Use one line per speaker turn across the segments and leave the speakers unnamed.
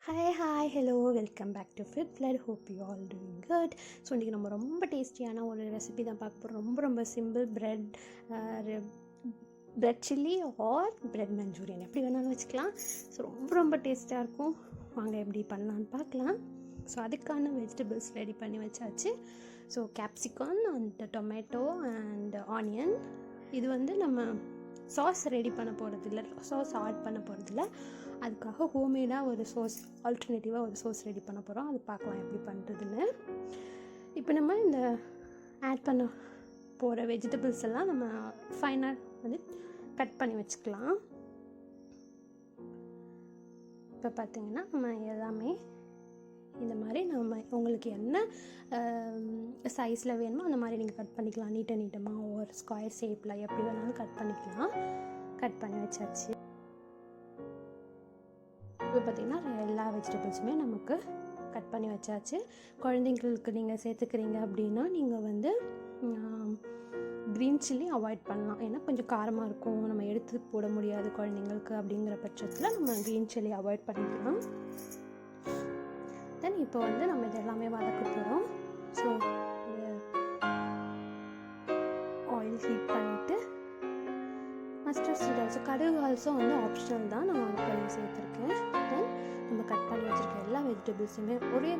Hi hello welcome back to Fit Flood. Hope you all doing good. So இன்றைக்கி நம்ம ரொம்ப டேஸ்டியான ஒரு ரெசிபி தான் பார்க்க போகிறோம். ரொம்ப simple bread chilli or bread manchurian எப்படி வேணாலும் வச்சுக்கலாம். ஸோ ரொம்ப டேஸ்ட்டாக இருக்கும். வாங்க எப்படி பண்ணலான்னு பார்க்கலாம். ஸோ அதுக்கான வெஜிடபிள்ஸ் ரெடி பண்ணி வச்சாச்சு. So கேப்சிகான் and tomato and onion. இது வந்து நம்ம சாஸ் ரெடி பண்ண போகிறதில்ல, சாஸ் ஆட் பண்ண போகிறதில்ல. அதுக்காக ஹோம்மேடாக ஒரு சோஸ், ஆல்டர்னேட்டிவாக ஒரு சோஸ் ரெடி பண்ண போகிறோம். அது பார்க்கலாம் எப்படி பண்ணுறதுன்னு. இப்போ நம்ம இந்த ஆட் பண்ண போகிற வெஜிடபிள்ஸ் எல்லாம் நம்ம ஃபைனாக வந்து கட் பண்ணி வச்சுக்கலாம். இப்போ பார்த்திங்கன்னா நம்ம எல்லாமே இந்த மாதிரி நம்ம உங்களுக்கு என்ன சைஸில் வேணுமோ அந்த மாதிரி நீங்கள் கட் பண்ணிக்கலாம். நீட்டமாக ஒரு ஸ்கொயர் ஷேப்பில் எப்படி வேணாலும் கட் பண்ணிக்கலாம். கட் பண்ணி வச்சாச்சு. இப்போ பார்த்திங்கன்னா எல்லா வெஜிடபிள்ஸுமே நமக்கு கட் பண்ணி வச்சாச்சு. குழந்தைங்களுக்கு நீங்கள் சேர்த்துக்கிறீங்க அப்படின்னா நீங்கள் வந்து க்ரீன் சில்லி அவாய்ட் பண்ணலாம். ஏன்னா கொஞ்சம் காரமாக இருக்கும், நம்ம எடுத்து போட முடியாது குழந்தைங்களுக்கு. அப்படிங்கிற பட்சத்தில் நம்ம க்ரீன் சில்லி அவாய்ட் பண்ணிக்கலாம். தென் இப்போ வந்து நம்ம இது எல்லாமே வதக்க போகிறோம். ஸோ ஆயில் ஹீட் பண்ணிவிட்டு மஸ்டர்ட் சீட் ஆல்சோ, கடுகு ஆல்சோ வந்து ஆப்ஷனல் தான், நான் கடுகு சேர்த்துருக்கேன். தென் நம்ம கட் பண்ணி வச்சுருக்க எல்லா வெஜிடபிள்ஸுமே ஒரே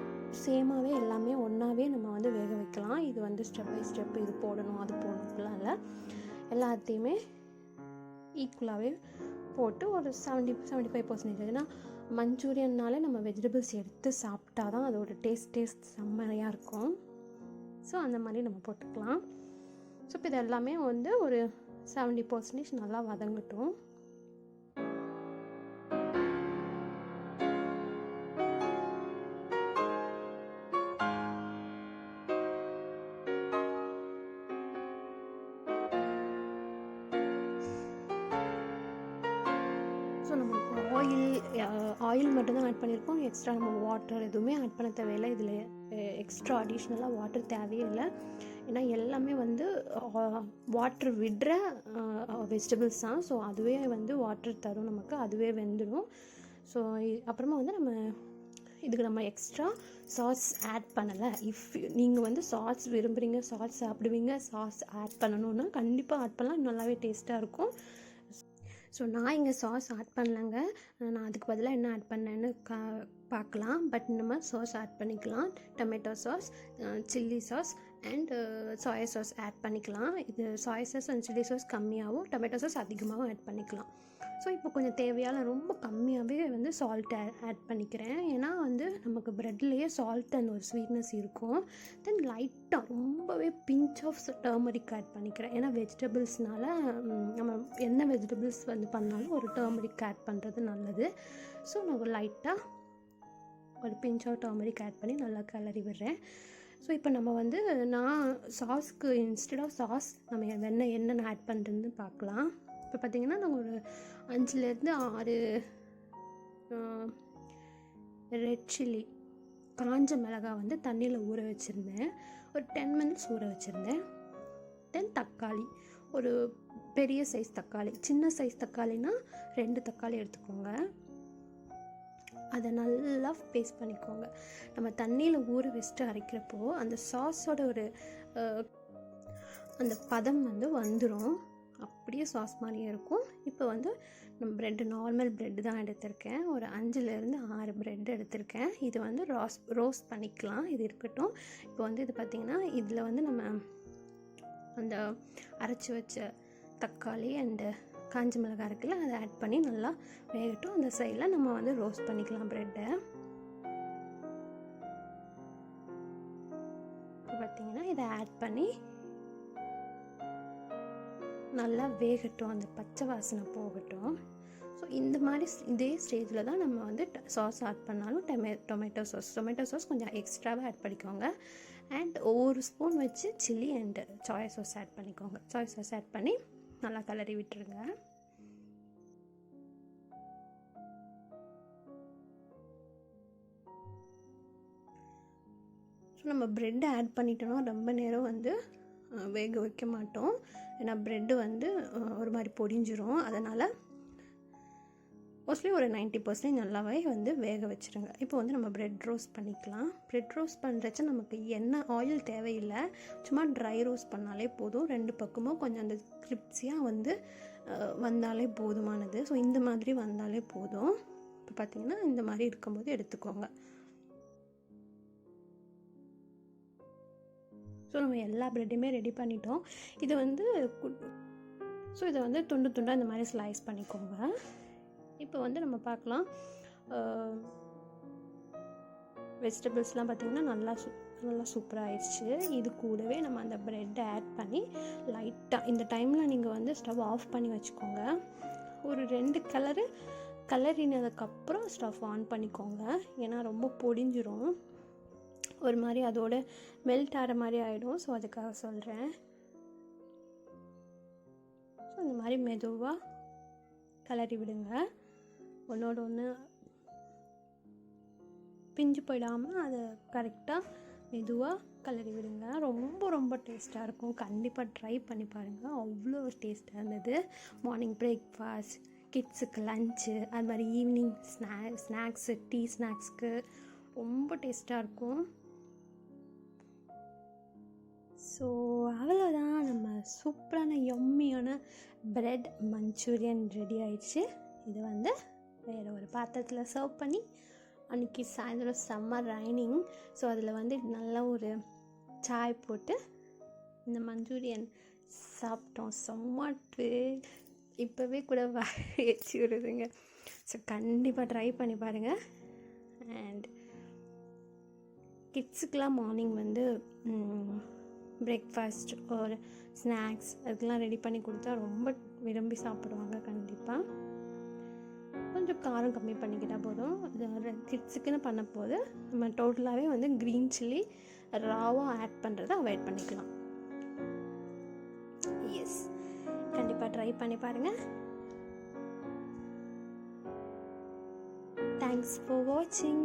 சேமாகவே எல்லாமே ஒன்றாவே நம்ம வந்து வேக வைக்கலாம். இது வந்து ஸ்டெப் பை ஸ்டெப் இது போடணும் அது போடணும்லாம் இல்லை, எல்லாத்தையுமே ஈக்குவலாகவே போட்டு ஒரு 75%. ஏன்னா மஞ்சூரியன்னாலே நம்ம வெஜிடபிள்ஸ் எடுத்து சாப்பிட்டா தான் அதோட டேஸ்ட் செம்மையாக இருக்கும். ஸோ அந்த மாதிரி நம்ம போட்டுக்கலாம். ஸோ இப்போ இது எல்லாமே வந்து ஒரு 70% நல்லா வதங்கட்டும். ஸோ நம்ம ஆயில் மட்டும்தான் ஆட் பண்ணியிருக்கோம். எக்ஸ்ட்ரா நம்ம வாட்டர் எதுவுமே ஆட் பண்ண தேவையில்லை. இதில் எக்ஸ்ட்ரா அடிஷ்னலாக வாட்டர் தேவையே இல்லை. ஏன்னா எல்லாமே வந்து வாட்டர் விடுற வெஜிடபிள்ஸ் தான். ஸோ அதுவே வந்து வாட்டர் தரும் நமக்கு, அதுவே வெந்துடும். ஸோ அப்புறமா வந்து இதுக்கு நம்ம எக்ஸ்ட்ரா சாஸ் ஆட் பண்ணலை. நீங்கள் வந்து சாஸ் விரும்புகிறீங்க, சாஸ் சாப்பிடுவீங்க, சாஸ் ஆட் பண்ணணுன்னா கண்டிப்பாக ஆட் பண்ணலாம், நல்லாவே டேஸ்ட்டாக இருக்கும். ஸோ நான் இங்கே சாஸ் ஆட் பண்ணலைங்க. நான் அதுக்கு பதிலாக என்ன ஆட் பண்ணேன்னு பார்க்கலாம். பட் நம்ம சாஸ் ஆட் பண்ணிக்கலாம். Tomato sauce, chilli sauce and soya sauce add பண்ணிக்கலாம். இது soya sauce and chilli sauce கம்மியாகவும் டொமேட்டோ சாஸ் அதிகமாகவும் ஆட் பண்ணிக்கலாம். ஸோ இப்போ கொஞ்சம் தேவையான ரொம்ப கம்மியாகவே வந்து சால்ட் ஆட் பண்ணிக்கிறேன். ஏன்னா வந்து நமக்கு ப்ரெட்லேயே சால்ட் அண்ட் ஒரு ஸ்வீட்னஸ் இருக்கும். தென் லைட்டாக ரொம்பவே பிஞ்ச் ஆஃப் டர்மரிக் ஆட் பண்ணிக்கிறேன். ஏன்னா வெஜிடபிள்ஸ்னால நம்ம என்ன வெஜிடபிள்ஸ் வந்து பண்ணாலும் ஒரு டர்மரிக் ஆட் பண்ணுறது நல்லது. ஸோ நான் ஒரு லைட்டாக ஒரு பிஞ்ச் ஆஃப் டர்மரிக் ஆட் பண்ணி நல்லா கிளறி விடுறேன். ஸோ இப்போ நம்ம வந்து நான் சாஸ்க்கு இன்ஸ்டெட் ஆஃப் சாஸ் நம்ம என்னென்ன ஆட் பண்ணுறதுன்னு பார்க்கலாம். இப்போ பார்த்திங்கன்னா நான் ஒரு 5லேருந்து 6 ரெட் சில்லி, காஞ்ச மிளகாய் வந்து தண்ணியில் ஊற வச்சுருந்தேன். ஒரு 10 minutes ஊற வச்சுருந்தேன். தென் தக்காளி, ஒரு பெரிய சைஸ் தக்காளி, சின்ன சைஸ் தக்காளினா 2 தக்காளி எடுத்துக்கோங்க. அதை நல்லா பேஸ்ட் பண்ணிக்கோங்க. நம்ம தண்ணியில் ஊற வச்சுட்டு அரைக்கிறப்போ அந்த சாஸோட ஒரு அந்த பதம் வந்து வந்துடும், அப்படியே சாஸ் மாதிரியே இருக்கும். இப்போ வந்து நம்ம நார்மல் ப்ரெட்டு தான் எடுத்திருக்கேன். ஒரு 5லேருந்து 6 ப்ரெட் எடுத்திருக்கேன். இது வந்து ரோஸ்ட் பண்ணிக்கலாம். இது இருக்கட்டும். இப்போ வந்து இது பார்த்திங்கன்னா இதில் வந்து நம்ம அந்த அரைச்சி வச்ச தக்காளி அண்டு காஞ்ச மிளகாய் இருக்குல்ல, அதை ஆட் பண்ணி நல்லா வேகட்டும். அந்த சைடில் நம்ம வந்து ரோஸ்ட் பண்ணிக்கலாம் ப்ரெட்டை. பார்த்திங்கன்னா இதை ஆட் பண்ணி நல்லா வேகட்டும், அந்த பச்சை வாசனை போகட்டும். ஸோ இந்த மாதிரி இதே ஸ்டேஜில் தான் நம்ம வந்து சாஸ் ஆட் பண்ணாலும் டொமேட்டோ சாஸ் கொஞ்சம் எக்ஸ்ட்ராவாக ஆட் பண்ணிக்கோங்க. அண்ட் ஒவ்வொரு ஸ்பூன் வச்சு chilli and soya sauce add பண்ணிக்கோங்க. சோயா சாஸ் ஆட் பண்ணி நல்லா கிளறி விட்டுருங்க. ஸோ நம்ம ப்ரெட் ஆட் பண்ணிட்டோம்னா ரொம்ப நேரம் வந்து வேக வைக்க மாட்டோம். ஏன்னா ப்ரெட்டு வந்து ஒரு மாதிரி பொரிஞ்சிரும். அதனால் மோஸ்ட்லி ஒரு 90% நல்லாவே வந்து வேக வச்சுருங்க. இப்போ வந்து நம்ம ப்ரெட் ரோஸ்ட் பண்ணிக்கலாம். ப்ரெட் ரோஸ்ட் பண்ணுறச்ச நமக்கு எண்ணெய் ஆயில் தேவையில்லை, சும்மா ட்ரை ரோஸ்ட் பண்ணாலே போதும். 2 பக்கமும் கொஞ்சம் அந்த கிரிப்ஸியாக வந்து வந்தாலே போதுமானது. ஸோ இந்த மாதிரி வந்தாலே போதும். இப்போ பார்த்திங்கன்னா இந்த மாதிரி இருக்கும்போது எடுத்துக்கோங்க. ஸோ நம்ம எல்லா ப்ரெட்டையுமே ரெடி பண்ணிட்டோம். இது வந்து இதை வந்து துண்டு துண்டாக இந்த மாதிரி ஸ்லைஸ் பண்ணிக்கோங்க. இப்போ வந்து நம்ம பார்க்கலாம், வெஜிடபிள்ஸ்லாம் பார்த்திங்கன்னா நல்லா சூப்பராக ஆயிடுச்சு. இது கூடவே நம்ம அந்த ப்ரெட்டை ஆட் பண்ணி லைட்டாக இந்த டைமில் நீங்கள் வந்து ஸ்டவ் ஆஃப் பண்ணி வச்சுக்கோங்க. ஒரு 2 கலரினதுக்கப்புறம் ஸ்டவ் ஆன் பண்ணிக்கோங்க. ஏன்னா ரொம்ப பொடிஞ்சிரும், ஒரு மாதிரி அதோட மெல்ட் ஆகிற மாதிரி ஆகிடும். ஸோ அதுக்காக சொல்கிறேன். ஸோ இந்த மாதிரி மெதுவாக கலரி விடுங்க. ஒன்றோட ஒன்று பிஞ்சு போயிடாமல் அதை கரெக்டாக மெதுவாக கலரி விடுங்க. ரொம்ப டேஸ்ட்டாக இருக்கும். கண்டிப்பாக ட்ரை பண்ணி பாருங்கள். அவ்வளோ டேஸ்ட்டாக இருந்தது. மார்னிங் பிரேக்ஃபாஸ்ட், கிட்ஸுக்கு லஞ்சு, அது மாதிரி ஈவினிங் ஸ்நாக்ஸு, டீ ஸ்நாக்ஸ்க்கு ரொம்ப டேஸ்ட்டாக இருக்கும். ஸோ அவ்வளோதான், நம்ம சூப்பரான யம்மியான ப்ரெட் மஞ்சூரியன் ரெடி ஆயிடுச்சு. இது வந்து வேறு ஒரு பாத்திரத்தில் சர்வ் பண்ணி, அன்றைக்கி சாயந்தரம் செம்ம ரைனிங். ஸோ அதில் வந்து நல்லா ஒரு சாய் போட்டு இந்த மஞ்சூரியன் சாப்பிட்டோம். செம்மட்டு இப்போவே கூட வச்சு விடுதுங்க. ஸோ கண்டிப்பாக ட்ரை பண்ணி பாருங்கள். அண்ட் கிட்ஸுக்கெலாம் மார்னிங் வந்து பிரேக்ஃபாஸ்ட் ஒரு ஸ்நாக்ஸ் அதுக்கெலாம் ரெடி பண்ணி கொடுத்தா ரொம்ப விரும்பி சாப்பிடுவாங்க. கண்டிப்பாக கொஞ்சம் காரம் கம்மி பண்ணிக்கிட்டால் போதும். கிட்ஸுக்குன்னு பண்ண போது நம்ம டோட்டலாகவே வந்து க்ரீன் சில்லி ராவாக ஆட் பண்ணுறதை அவாய்ட் பண்ணிக்கலாம். எஸ், கண்டிப்பாக ட்ரை பண்ணி பாருங்கள். தேங்க்ஸ் ஃபார் வாட்சிங்.